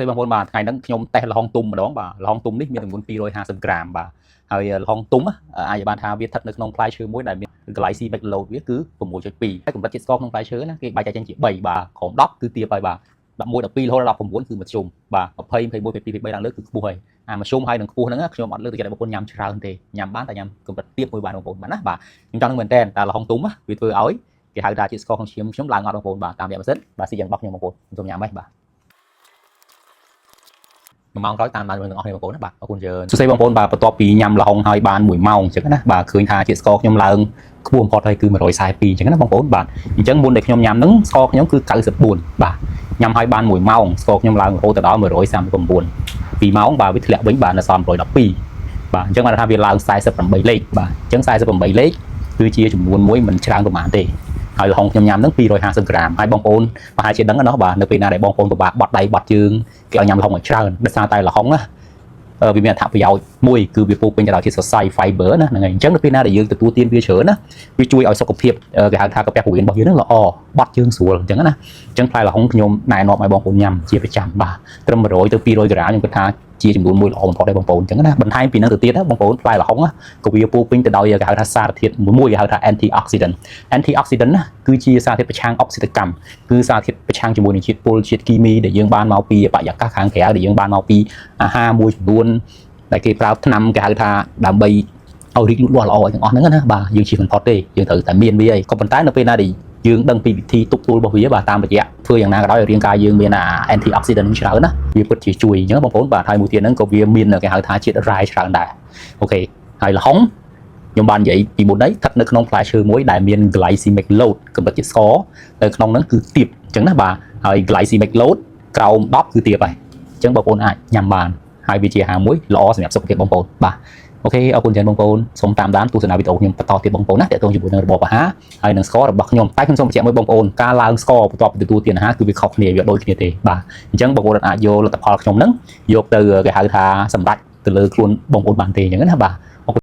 xây bằng vốn bà ngày nắng nhom tè là hong tum mà đó bà là hong tum đấy miền nguồn 250 gram bàហើយ long ទុំអាចបានថាវាស្ថិតនៅក្នុងផ្លែឈើមួយដែលមាន glycemic load វាគឺ 6.2 ហើយកម្រិតជាតិស្ករក្នុងផ្លែឈើណាគេបែងចែកចេញជា3បាទក្រោម10គឺទាបហើយបាទ11 12រហូតដល់19គឺមធ្យមបាទ20 21 22 23ដល់លើគឺខ្ពស់ហើយអាមធ្យមហើយនឹងខ្ពស់ហ្នឹងខ្ញុំអត់លើកទឹកចិត្តឲ្យបងប្អូនញ៉ាំច្រើនទេញ៉ាំបានតែញ៉ាំកម្រិតទាបមួយបាទបងប្អូនបាទណាបាទខ្ញុំចង់នឹងមែនតើតែលហុងទុំវាធ្វើឲ្យគេហៅថាជាតិស្ករក្នុងឈាមខ្ញុំឡើងអត់បងប្អូនបាទតាមរយៈម៉ាស៊ីនបាទស៊ីយ៉ាងរបស់ខ្ញុំបងប្អូនខ្ញុំញ៉ាំហើយបាទ1ម៉ោងក្រោយតាមបានទាំងអស់គ្នាបងប្អូនណាបាទអរគុណច្រើនសួស្តីបងប្អូនបាទបន្ទាប់ពីញ៉ាំលហុងហើយបាន1ម៉ោងអញ្ចឹងណាបាទឃើញថាជាតិស្ករខ្ញុំឡើងខ្ពស់បំផុតហើយគឺ142អញ្ចឹងណាបងប្អូនបាទអញ្ចឹងមុនដែលខ្ញុំញ៉ាំហ្នឹងស្ករខ្ញុំគឺ94បាទញ៉ាំហើយបាន1ម៉ោងស្ករខ្ញុំឡើងរហូតទៅដល់139 2ម៉ោងបាទវាធ្លាក់វិញបាទនៅសល់112បាទអញ្ចឹងបានថាវាឡើង48លេខបាទអញ្ចឹង48លេខគឺជាចំនួនមួយមិនច្រើនប្រហែលទេហើយលហុងខ្ញុំញ៉ាំហ្នឹង250ក្រាមហើយបងប្អូនប្រហែលជាដឹងណាបាទនៅពេលណាដែលបងប្អូនពិបាកបត់ដៃបត់ជើងគេឲ្យញ៉ាំលហុងឲ្យច្រើនដោយសារតែលហុងណាវាមានអត្ថប្រយោជន៍មួយគឺវាពោពេញទៅដោយជាតិសរសៃ fiber ណាហ្នឹងហើយអញ្ចឹងនៅពេលណាដែលយើងទទួលទានវាច្រើនណាវាជួយឲ្យសុខភាពគេហៅថាកាពះពោះវៀនរបស់យើងហ្នឹងល្អបត់ជើងស្រួលអញ្ចឹងណាអញ្ចឹងផ្លែលហុងខ្ញុំណែនាំឲ្យបងប្អូនញ៉ាំជាប្រចាំបាទត្រឹម100ទៅ200ក្រាមខ្ញុំគិតថាជាចំនួនមួយល្អបំផុតដែរបងប្អូនអញ្ចឹងណាបន្ថែមពីហ្នឹងទៅទៀតណាបងប្អូនផ្លែលហុងក៏វាពោពេញទៅដោយគេហៅថាសារធាតុមួយគេហៅថា antioxidant ណាគឺជាសារធាតុប្រឆាំងអុកស៊ីតកម្មគឺសារធាតុប្រឆាំងជាមួយនឹងជាតិពុលជាតិគីមីដែលយើងបានមកពីបរិយាកាសខាងក្រៅដែលយើងបានមកពីអាហារមួយចំនួនដែលគេប្រើថ្នាំគេហៅថាដើម្បីឲ្យរីកលូតលាស់ល្អទាំងអស់ហ្នឹងណាបាទយើងជៀសមិនផុតទេយើងត្រូវតែមានវាឯងក៏ប៉ុន្តែនៅពេលណាដែលយើងដឹងពីវិធីទប់ទល់របស់វាបាទតាមរយៈធ្វើយ៉ាងណាក៏ដោយឲ្យរាងកាយយើងមាន antioxidant ច្រើនណាវាពិតជាជួយអញ្ចឹងបងប្អូនបាទហើយមួយទៀតហ្នឹងក៏វាមានគេហៅថាជាតិរ៉ែច្រើនដែរអូខេហើយលហុងខ្ញុំបាននិយាយពីមុននេះស្ថិតនៅក្នុងផ្លែឈើមួយដែលមាន glycemic load កម្រិតជាតិស្ករនៅក្នុងហ្នឹងគឺទាបអញ្ចឹងណាបាទហើយ glycemic load ក្រោម10គឺទាបហើយអញ្ចឹងបងប្អូនអាចញ៉ាំបានហើយវាជាអាហារមួយល្អសម្រាប់សុខភាពបងប្អូនបាទអូខេអរគុណច្រើនបងប្អូនសូមតាមដានទស្សនាវីដេអូខ្ញុំបន្តទៀតបងប្អូនណាទាក់ទងជាមួយនឹងរបបអាហារហើយនឹងស្កររបស់ខ្ញុំតែខ្ញុំសូមបញ្ជាក់មួយបងប្អូនការឡើងស្ករបន្ទាប់ពីទទួលទានអាហារគឺវាខុសគ្នាវាដូចគ្នាទេបាទអញ្ចឹងបងប្អូនអាចយកលទ្ធផលខ្ញុំហ្នឹងយកទៅគេហៅថាសម្រាប់ទៅលើខ្លួនបងប្អូនបានទេអញ្ចឹងណាបាទ